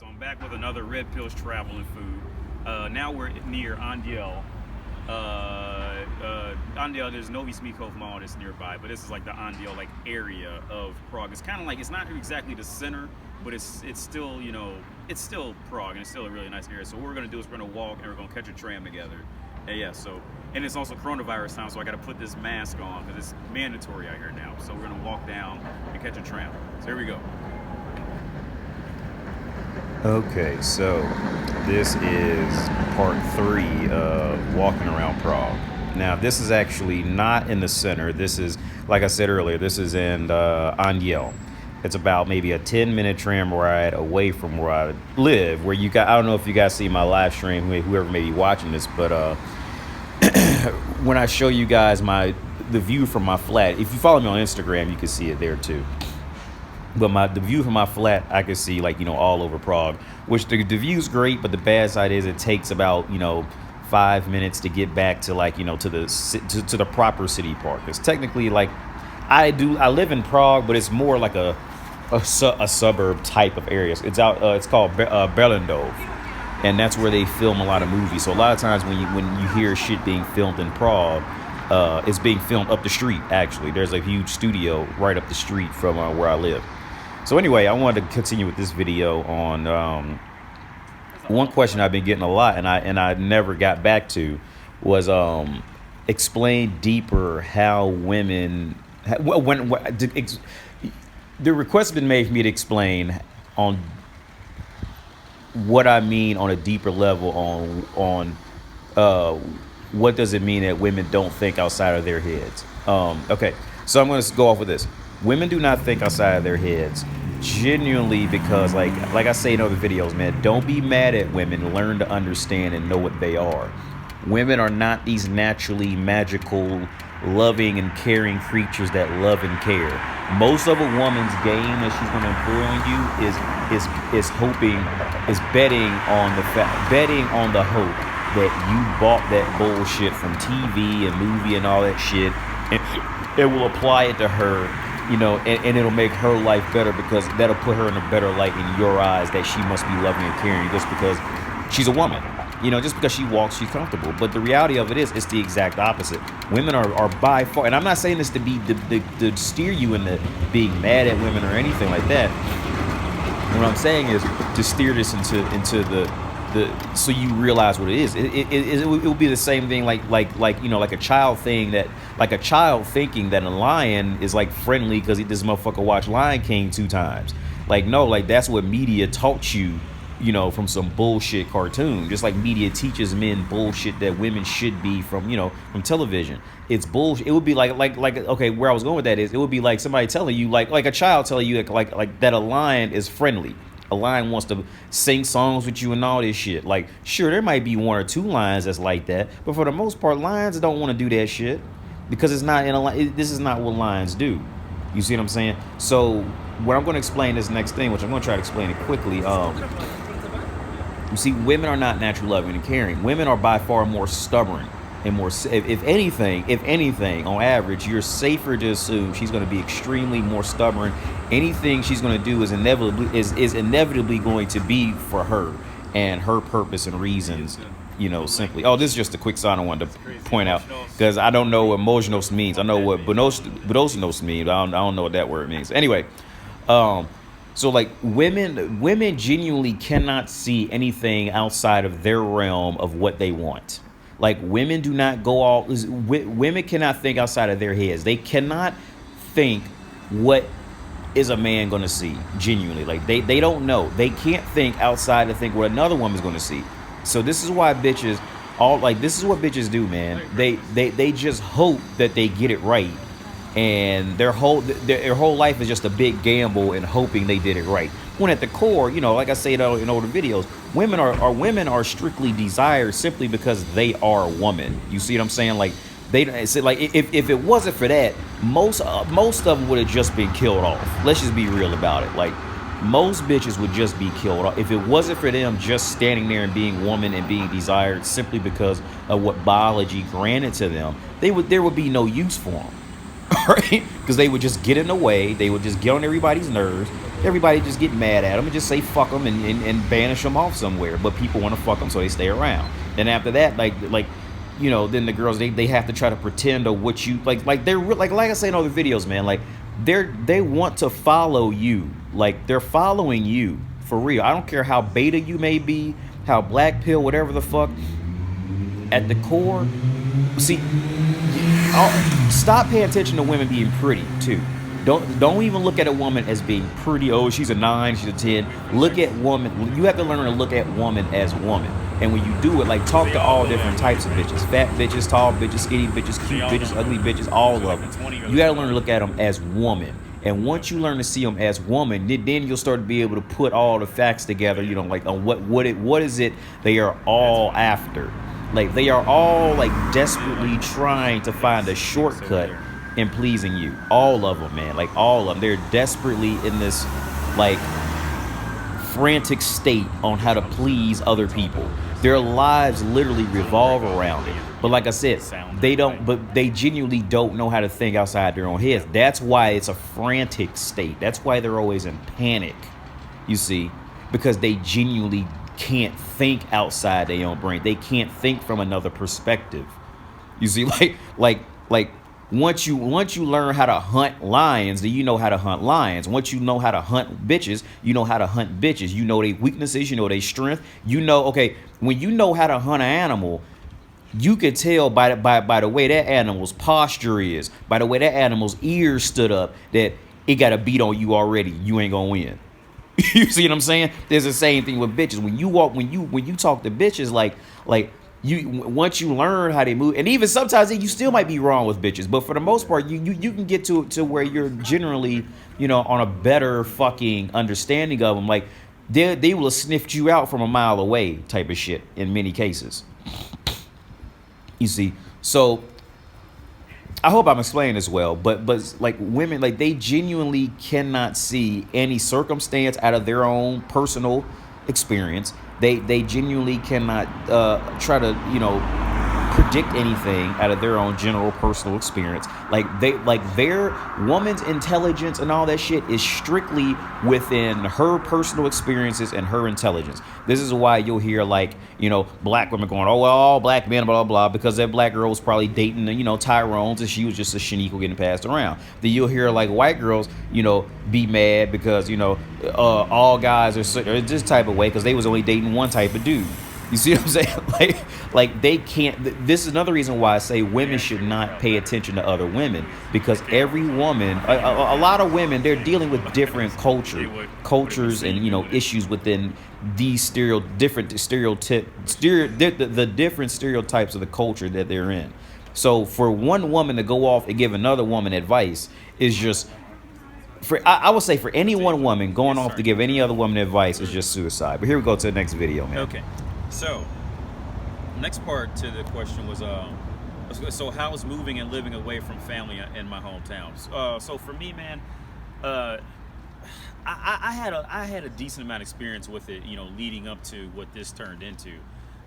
So I'm back with another Red Pill's travel and food. Now we're near Andiel. Andiel, there's Novi Smikov Mall that's nearby, but this is like the Andiel like area of Prague. It's kind of like it's not exactly the center, but it's still it's still Prague and it's still a really nice area. So what we're gonna do is we're gonna walk and we're gonna catch a tram together. And yeah, so and it's also coronavirus time, so I got to put this mask on because it's mandatory out here now. So we're gonna walk down and catch a tram. So here we go. Okay, so this is part 3 of walking around Prague. Now, this is actually not in the center. This is, like I said earlier, this is in Andiel. It's about maybe a 10-minute tram ride away from where I live. Where you got, I don't know if you guys see my live stream, whoever may be watching this, but when I show you guys the view from my flat, if you follow me on Instagram, you can see it there too. But the view from my flat, I can see all over Prague, which the view's great, but the bad side is it takes about 5 minutes to get back to to the proper city park. It's technically I live in Prague, but it's more like a suburb type of area. It's called Berlindov, and that's where they film a lot of movies. So a lot of times when you hear shit being filmed in Prague, it's being filmed up the street. Actually, there's a huge studio right up the street from where I live. So anyway, I wanted to continue with this video on one question I've been getting a lot, and I never got back to, was explain deeper how women the request has been made for me to explain on what I mean on a deeper level on what does it mean that women don't think outside of their heads. Okay, so I'm going to go off with this. Women do not think outside of their heads, genuinely, because like I say in other videos, man, don't be mad at women. Learn to understand and know what they are. Women are not these naturally magical, loving and caring creatures that love and care. Most of a woman's game that she's going to employ on you is betting on the hope that you bought that bullshit from TV and movie and all that shit, and it will apply it to her. And it'll make her life better, because that'll put her in a better light in your eyes, that she must be loving and caring just because she's a woman. Just because she walks, she's comfortable. But the reality of it is, it's the exact opposite. Women are by far, and I'm not saying this to steer you into being mad at women or anything like that. What I'm saying is to steer this into the so you realize what it is. It will be the same thing like a child thing, that like a child thinking that a lion is friendly because this motherfucker watched Lion King 2 times. No, that's what media taught you, from some bullshit cartoon. Just like media teaches men bullshit that women should be from television. It's bullshit. It would be okay, where I was going with that is, it would be like somebody telling you, like a child telling you like that a lion is friendly. A lion wants to sing songs with you and all this shit. Sure, there might be 1 or 2 lions that's like that, but for the most part, lions don't want to do that shit, because it's not this is not what lions do. You see what I'm saying? So what I'm going to explain this next thing, which I'm going to try to explain it quickly. You see, women are not naturally loving and caring. Women are by far more stubborn and more. If anything, on average, you're safer to assume she's going to be extremely more stubborn. Anything she's going to do is inevitably going to be for her and her purpose and reasons. Simply. Oh, this is just a quick sign I wanted to point out, because I don't know what emotionos means. I know what bonosos means. I don't know what that word means. Anyway, so women genuinely cannot see anything outside of their realm of what they want. Women do not go all. Women cannot think outside of their heads. They cannot think what is a man going to see. Genuinely, they don't know. They can't think outside to think what another woman's going to see. So this is why bitches this is what bitches do, man. They just hope that they get it right, and their whole life is just a big gamble in hoping they did it right. When at the core, like I say in older videos, women are strictly desired simply because they are a woman. You see what I'm saying? If it wasn't for that, most of them would have just been killed off. Let's just be real about it. Most bitches would just be killed off if it wasn't for them just standing there and being woman and being desired simply because of what biology granted to them. There would be no use for them, right? Because they would just get in the way. They would just get on everybody's nerves. everybody just get mad at them and just say fuck them and banish them off somewhere. But people want to fuck them, so they stay around. Then after that, like you know, then the girls they have to try to pretend or what you like they're like I say in other videos, man, like they want to follow you, like they're following you for real. I don't care how beta you may be, how black pill, whatever the fuck. At the core, see, stop paying attention to women being pretty too. Don't even look at a woman as being pretty. Oh, she's a 9, she's a 10. Look at woman. You have to learn to look at woman as woman. And when you do it, like talk to all different types of bitches. Fat bitches, tall bitches, skinny bitches, cute bitches, ugly bitches, all of them. You gotta learn to look at them as woman. And once you learn to see them as woman, then you'll start to be able to put all the facts together, you know, like on what is it they are all after. Like they are all like desperately trying to find a shortcut in pleasing you. All of them, man. Like all of them. They're desperately in this like frantic state on how to please other people. Their lives literally revolve around it. But like I said, they genuinely don't know how to think outside their own heads. That's why it's a frantic state. That's why they're always in panic, you see, because they genuinely can't think outside their own brain. They can't think from another perspective. You see, like once you learn how to hunt lions, then you know how to hunt lions. Once you know how to hunt bitches, you know how to hunt bitches. You know their weaknesses, you know their strength. You know, okay, when you know how to hunt an animal, you can tell by the way that animal's posture is, by the way that animal's ears stood up, that it got a beat on you already. You ain't gonna win. You see what I'm saying? There's the same thing with bitches. When you talk to bitches, like you, once you learn how they move, and even sometimes you still might be wrong with bitches, but for the most part, you can get to where you're generally, you know, on a better fucking understanding of them. Like they will have sniffed you out from a mile away, type of shit in many cases. You see, so I hope I'm explaining this well, but like women, like they genuinely cannot see any circumstance out of their own personal experience. They genuinely cannot try to, you know, predict anything out of their own general personal experience. Like their woman's intelligence and all that shit is strictly within her personal experiences and her intelligence. This is why you'll hear, like, you know, black women going, oh well, all black men, blah blah blah, because that black girl was probably dating, you know, Tyrone's and she was just a Shaniqua getting passed around. Then you'll hear like white girls, you know, be mad because, you know, all guys are this type of way because they was only dating one type of dude. You see what I'm saying? Like they can't. This is another reason why I say women should not pay attention to other women, because every woman, a lot of women, they're dealing with different cultures and, you know, issues within these different stereotypes of the culture that they're in. So for one woman to go off and give another woman advice is just, I would say for any one woman going off to give any other woman advice is just suicide. But here we go to the next video, man. Okay. So, next part to the question was, so how is moving and living away from family in my hometown? So for me, man, I had a decent amount of experience with it, you know, leading up to what this turned into.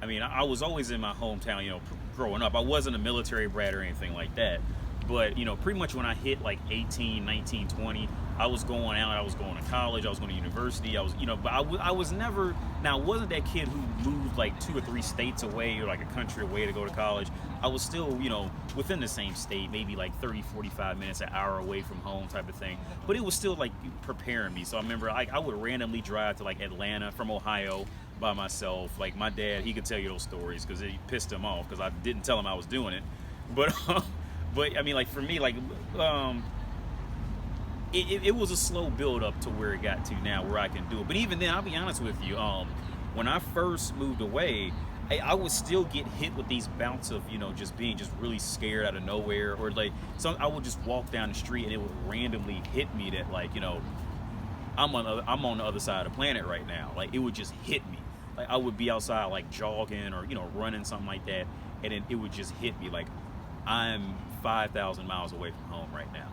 I mean, I was always in my hometown, you know, growing up. I wasn't a military brat or anything like that. But, you know, pretty much when I hit like 18, 19, 20, I was going out, I was going to college, I was going to university, I was, you know, but I was never, now I wasn't that kid who moved like 2 or 3 states away or like a country away to go to college. I was still, you know, within the same state, maybe like 30, 45 minutes, an hour away from home type of thing. But it was still like preparing me. So I remember I would randomly drive to like Atlanta from Ohio by myself. Like my dad, he could tell you those stories because it pissed him off because I didn't tell him I was doing it. But I mean, like for me, like it was a slow build up to where it got to now, where I can do it. But even then, I'll be honest with you, when I first moved away, I would still get hit with these bouts of, you know, just being just really scared out of nowhere, or like I would just walk down the street and it would randomly hit me that, like, you know, I'm on the other side of the planet right now. Like it would just hit me. Like I would be outside like jogging or, you know, running, something like that, and then it would just hit me like I'm 5,000 miles away from home right now.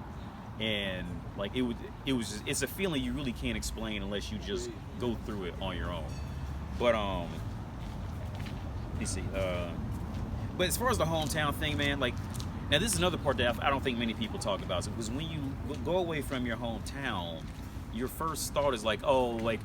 And like it's a feeling you really can't explain unless you just go through it on your own. But let me see. But as far as the hometown thing, man, like, now this is another part that I don't think many people talk about. So, because when you go away from your hometown, your first thought is like, oh, like,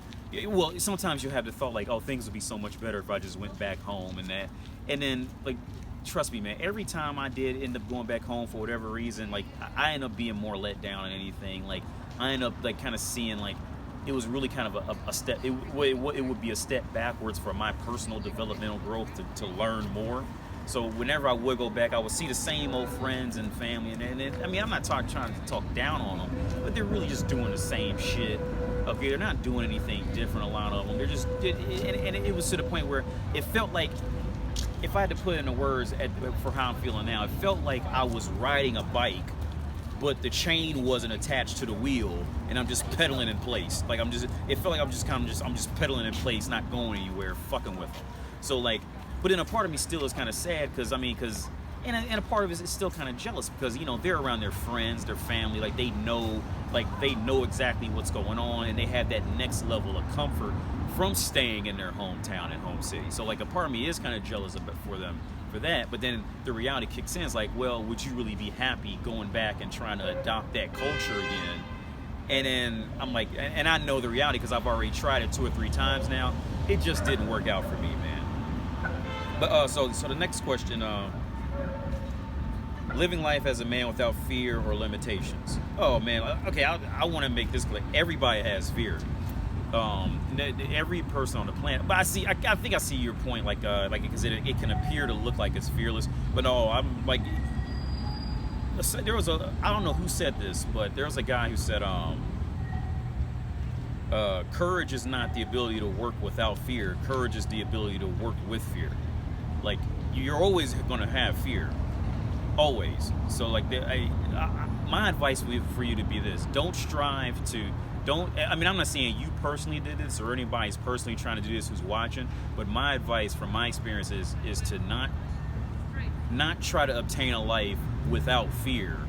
well, sometimes you have the thought like, oh, things would be so much better if I just went back home and that. And then, like, trust me, man, every time I did end up going back home for whatever reason, like, I end up being more let down than anything. Like, I end up, like, kind of seeing, like, it was really kind of a step, it would be a step backwards for my personal developmental growth to learn more. So whenever I would go back, I would see the same old friends and family, and I mean, I'm not trying to talk down on them, but they're really just doing the same shit. Okay, they're not doing anything different. A lot of them, they're just, and it was to the point where it felt like, if I had to put it into words for how I'm feeling now, it felt like I was riding a bike, but the chain wasn't attached to the wheel, and I'm just pedaling in place. Like it felt like I'm just pedaling in place, not going anywhere, fucking with them. So like. But then a part of me still is kind of sad because, and a part of it is still kind of jealous because, they're around their friends, their family, like they know exactly what's going on, and they have that next level of comfort from staying in their hometown and home city. So like a part of me is kind of jealous for them for that. But then the reality kicks in. It's like, well, would you really be happy going back and trying to adopt that culture again? And then I'm like, and I know the reality because I've already tried it 2 or 3 times now. It just didn't work out for me, man. But so the next question, living life as a man without fear or limitations. Oh man, okay, I want to make this clear. Everybody has fear. Every person on the planet. But I think I see your point, like because it can appear to look like it's fearless, but no, I'm like, there was I don't know who said this, but there was a guy who said, courage is not the ability to work without fear. Courage is the ability to work with fear. Like, you're always going to have fear. Always. So, like, my advice for you to be this. Don't strive to... I'm not saying you personally did this or anybody's personally trying to do this who's watching, but my advice from my experience is to not try to obtain a life without fear,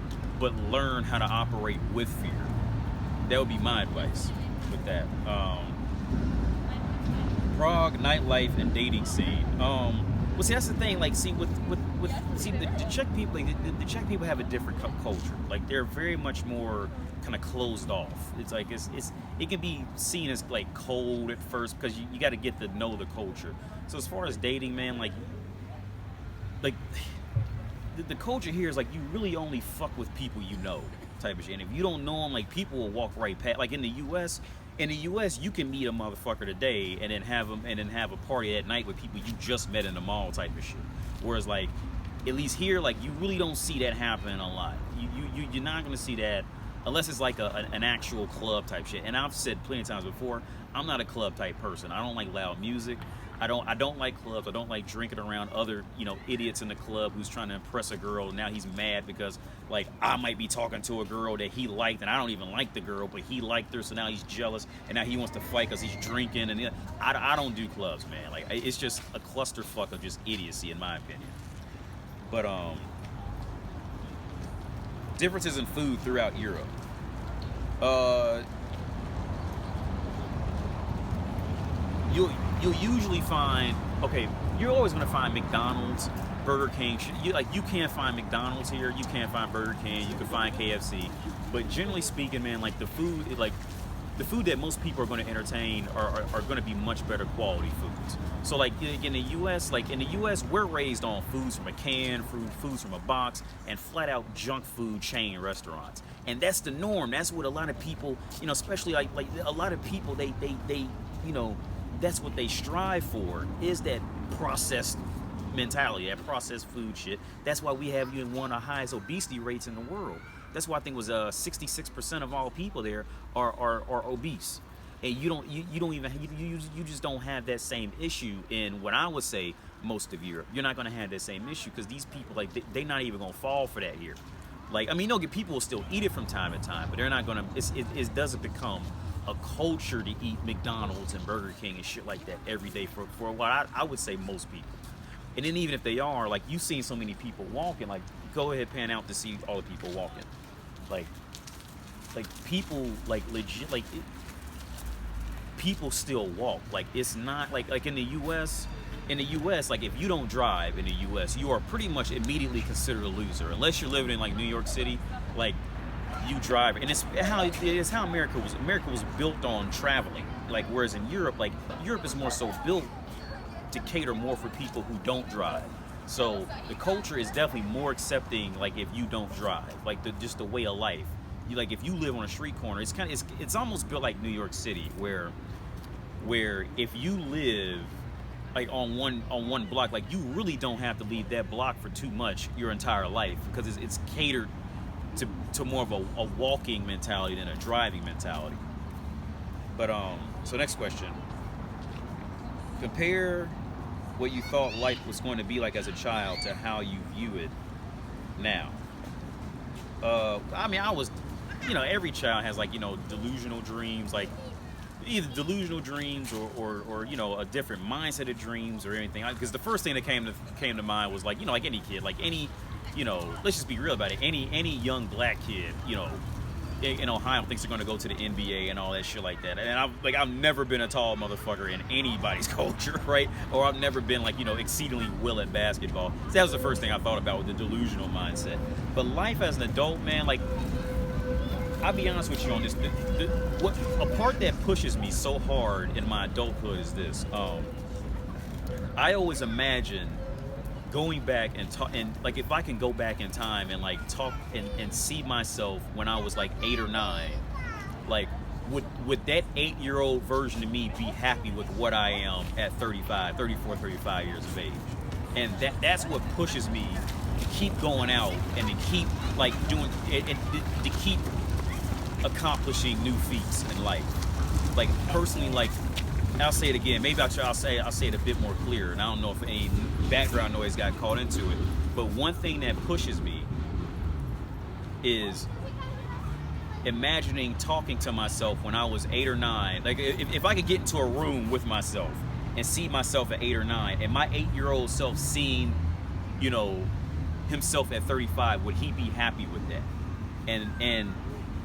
but learn how to operate with fear. That would be my advice with that. Prague nightlife and dating scene. Well, see, that's the thing. Like, see, the Czech people, the Czech people have a different culture. Like, they're very much more kind of closed off. It's like it can be seen as like cold at first because you got to get to know the culture. So as far as dating, man, like the culture here is like you really only fuck with people you know, type of shit. And if you don't know them, like people will walk right past. Like in the U.S., you can meet a motherfucker today and then have a party at night with people you just met in the mall, type of shit. Whereas like, at least here, like you really don't see that happening a lot. You're not gonna see that unless it's like an actual club type shit. And I've said plenty of times before, I'm not a club type person. I don't like loud music. I don't like clubs. I don't like drinking around other, idiots in the club who's trying to impress a girl. And now he's mad because, like, I might be talking to a girl that he liked, and I don't even like the girl, but he liked her, so now he's jealous, and now he wants to fight because he's drinking. And I don't do clubs, man. Like, it's just a clusterfuck of just idiocy, in my opinion. But differences in food throughout Europe. You'll usually find, okay, you're always going to find McDonald's, Burger King. You can't find McDonald's here. You can't find Burger King. You can find KFC. But generally speaking, man, like the food that most people are going to entertain are going to be much better quality foods. So like in the U.S., we're raised on foods from a can, foods from a box, and flat out junk food chain restaurants. And that's the norm. That's what a lot of people, especially like a lot of people, they that's what they strive for, is that processed mentality, that processed food shit. That's why we have one of the highest obesity rates in the world. That's why I think it was 66% of all people there are obese. And you just don't have that same issue in what I would say most of Europe. You're not going to have that same issue because these people, like, they're not even going to fall for that here. Like, I mean, people will still eat it from time to time, but they're not going to, it doesn't become a culture to eat McDonald's and Burger King and shit like that every day for what I would say most people. And then even if they are, like, you've seen so many people walking, like, go ahead, pan out to see all the people walking. Like people, like, legit, like, people still walk. Like, it's not, like in the U.S., like, if you don't drive in the U.S., you are pretty much immediately considered a loser. Unless you're living in, like, New York City, like, you drive, and it's how America was built on traveling. Like whereas in Europe, like Europe is more so built to cater more for people who don't drive. So the culture is definitely more accepting, like if you don't drive, like just the way of life. You, like if you live on a street corner, it's almost built like New York City, where if you live like on one block, like you really don't have to leave that block for too much your entire life, because it's catered to more of a walking mentality than a driving mentality. But so next question. Compare what you thought life was going to be like as a child to how you view it now. I mean, I was, every child has like, delusional dreams, like either delusional dreams or a different mindset of dreams or anything. Because the first thing that came to mind was like, like any kid, like any, let's just be real about it. Any young black kid, in Ohio thinks they're going to go to the NBA and all that shit like that. And I've never been a tall motherfucker in anybody's culture, right? Or I've never been like, exceedingly well at basketball. So that was the first thing I thought about with the delusional mindset. But life as an adult, man, like, I'll be honest with you on this. A part that pushes me so hard in my adulthood is this. I always imagine going back and talk, and like if I can go back in time and like talk and see myself when I was like 8 or 9, like would that 8-year-old version of me be happy with what I am at 35 years of age? And that's what pushes me to keep going out and to keep like doing and to keep accomplishing new feats in life. Like personally, like I'll say it again. Maybe I'll say it a bit more clear. And I don't know if any background noise got caught into it. But one thing that pushes me is imagining talking to myself when I was 8 or 9. Like if I could get into a room with myself and see myself at 8 or 9, and my 8-year-old self seeing, himself at 35, would he be happy with that? And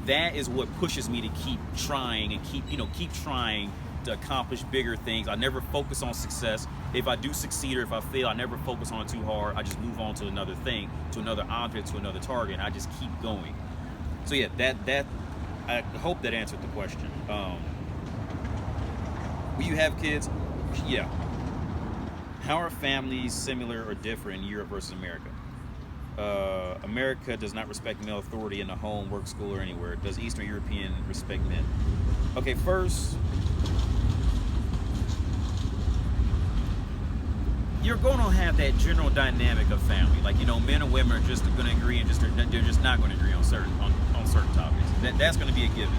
that is what pushes me to keep trying and keep trying to accomplish bigger things. I never focus on success. If I do succeed or if I fail, I never focus on it too hard. I just move on to another thing, to another object, to another target. And I just keep going. So yeah, that I hope that answered the question. Will you have kids? Yeah. How are families similar or different in Europe versus America? America does not respect male authority in the home, work, school, or anywhere. Does Eastern European respect men? Okay, first, you're going to have that general dynamic of family. Like, men and women are just going to agree and they're just not going to agree on certain topics. That's going to be a given.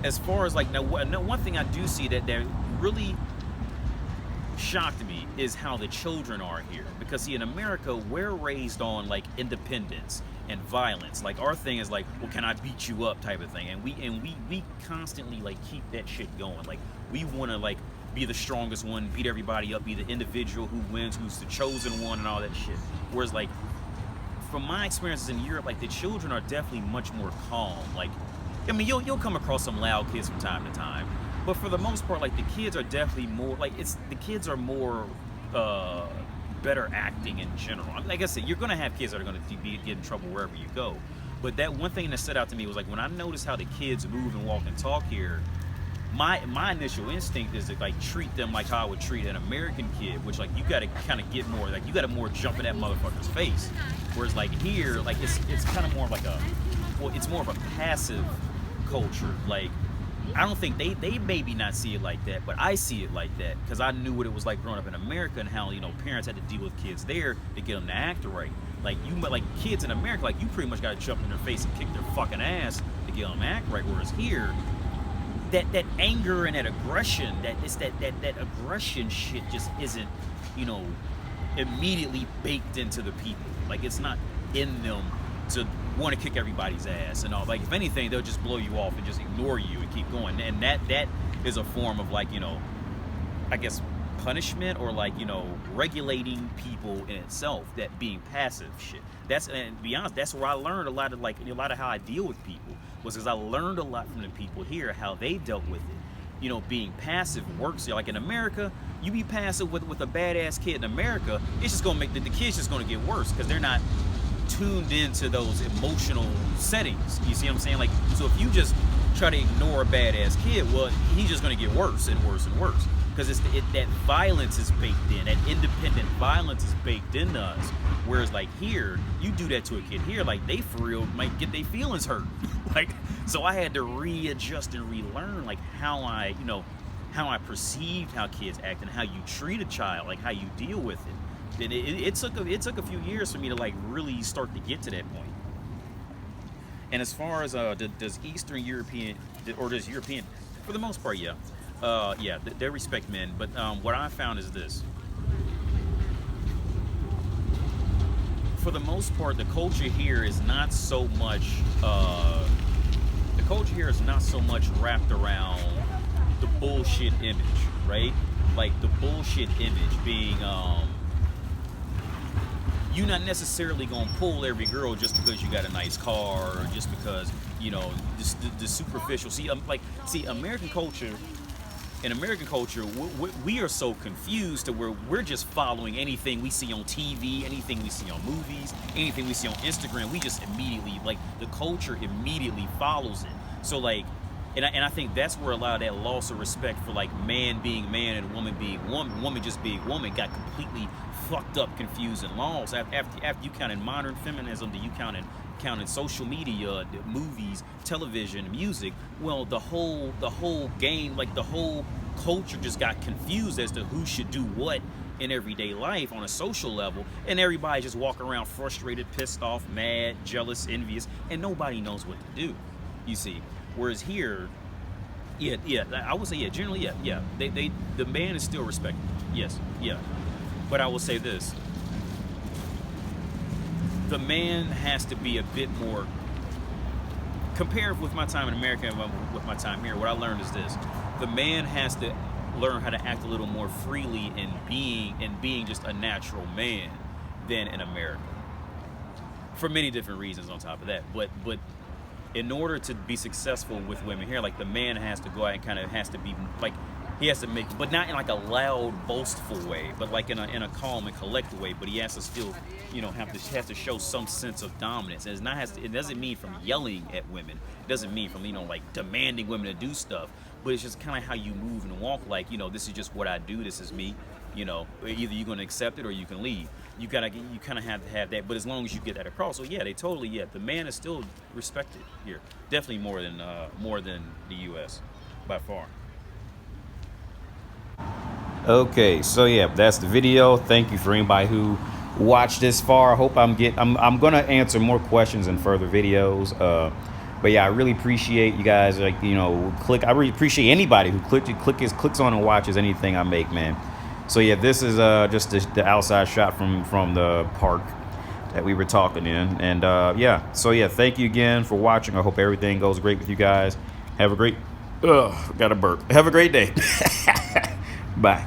As far as like, now one thing I do see that really shocked me is how the children are here. Because see, in America, we're raised on like independence and violence. Like our thing is like, well, can I beat you up type of thing. And we constantly like keep that shit going. Like we want to like be the strongest one, beat everybody up, be the individual who wins, who's the chosen one and all that shit. Whereas like from my experiences in Europe, like the children are definitely much more calm. Like, I mean, you'll come across some loud kids from time to time, but for the most part, like the kids are definitely more like the kids are more better acting in general. Like I said, you're gonna have kids that are gonna get in trouble wherever you go. But that one thing that stood out to me was like when I noticed how the kids move and walk and talk here, my initial instinct is to like treat them like how I would treat an American kid, which like you gotta kind of get more like you gotta more jump in that motherfucker's face. Whereas like here, like it's kind of more like it's more of a passive culture. Like I don't think they maybe not see it like that, but I see it like that because I knew what it was like growing up in America and how parents had to deal with kids there to get them to act right. Like kids in America, like you pretty much got to jump in their face and kick their fucking ass to get them to act right. Whereas here, that anger and that aggression, that aggression shit just isn't immediately baked into the people. Like it's not in them to want to kick everybody's ass and all. Like if anything, they'll just blow you off and just ignore you and keep going. And that is a form of like I guess punishment or like regulating people in itself. That being passive shit. And to be honest, that's where I learned a lot of how I deal with people was because I learned a lot from the people here how they dealt with it. Being passive works. Like in America, you be passive with a badass kid in America, it's just gonna make the kid's just gonna get worse because they're not tuned into those emotional settings. You see what I'm saying? Like, so if you just try to ignore a badass kid, well, he's just going to get worse and worse and worse. Because that violence is baked in, that independent violence is baked into us. Whereas like here, you do that to a kid here, like they for real might get their feelings hurt. Like, so I had to readjust and relearn like how I perceived how kids act and how you treat a child, like how you deal with it. And it took a few years for me to like really start to get to that point. And as far as does Eastern European, or does European, for the most part, yeah. They respect men, but what I found is this. For the most part, the culture here is not so much wrapped around the bullshit image, right? Like the bullshit image being you're not necessarily gonna pull every girl just because you got a nice car, or just because, you know, the superficial. See, American culture. In American culture, we are so confused to where we're just following anything we see on TV, anything we see on movies, anything we see on Instagram. We just immediately, like, the culture immediately follows it. So, like, and I think that's where a lot of that loss of respect for, like, man being man and woman being woman just being woman got completely fucked up, confused, and lost. After you counted modern feminism, you counted social media, movies, television, music. Well, the whole game, like the whole culture just got confused as to who should do what in everyday life on a social level, and everybody just walk around frustrated, pissed off, mad, jealous, envious, and nobody knows what to do, you see. Whereas here, I would say, generally, the man is still respected, yes, but I will say this. The man has to be a bit more, compared with my time in America and with my time here, what I learned is this. The man has to learn how to act a little more freely in being just a natural man than in America. For many different reasons on top of that. But in order to be successful with women here, like the man has to go out and kind of has to be like, he has to make, but not in like a loud, boastful way, but like in a calm and collected way. But he has to still, you know, has to show some sense of dominance. And it doesn't mean from yelling at women. It doesn't mean from, you know, like demanding women to do stuff. But it's just kind of how you move and walk. Like, you know, this is just what I do. This is me. You know, either you're gonna accept it or you can leave. You kind of have to have that. But as long as you get that across, so yeah, the man is still respected here. Definitely more than the U.S. by far. Okay, so yeah, that's the video. Thank you for anybody who watched this far. I hope I'm gonna answer more questions in further videos. But yeah, I really appreciate you guys. Like, you know, I really appreciate anybody who clicks on and watches anything I make, man. So yeah, this is just the outside shot from the park that we were talking in, and so yeah, thank you again for watching. I hope everything goes great with you guys. Have a great got a burp. Have a great day. Bye.